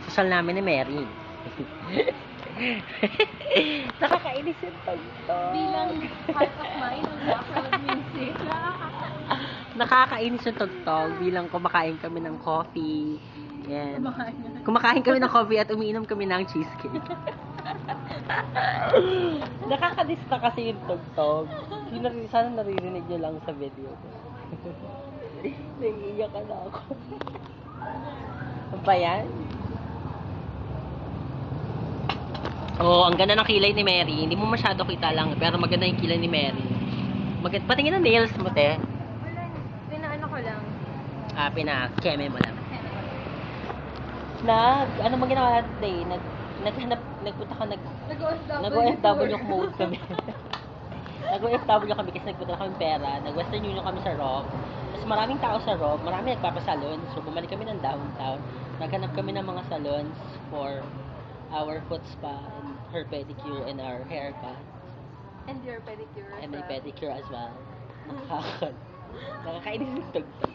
Social namin ni Mary. Nakakainis yung tugtog. Bilang part of mine ng background music. Nakakainis yung tugtog bilang kumakain kami ng coffee. Yan. Kumakain. Kumakain kami ng coffee at umiinom kami ng cheesecake. Nakakadista kasi yung tugtog. Sana naririnig nyo lang sa video. Naiiyak na ako. Ano ba yan? Oh, ang ganda ng kilay ni Mary. Hindi mo masyado kita lang, pero maganda yung kilay ni Mary. Patingin ang nails mo, te. Wala, pinaano ko lang. Pina-keme mo lang. Ano mo ginawa natin today? Nagpunta ka, nag-OFW mode kami. Nag-OFW kami kasi nagpunta na kami pera. Nag-Western Union kami sa Rock. Tapos maraming tao sa Rock, marami nagpapasalon. So bumalik kami ng downtown. Naghanap kami ng mga salons for our foot spa and her pedicure and our haircut. And your pedicure. And my pedicure as well. Nakakainis yung tugtog.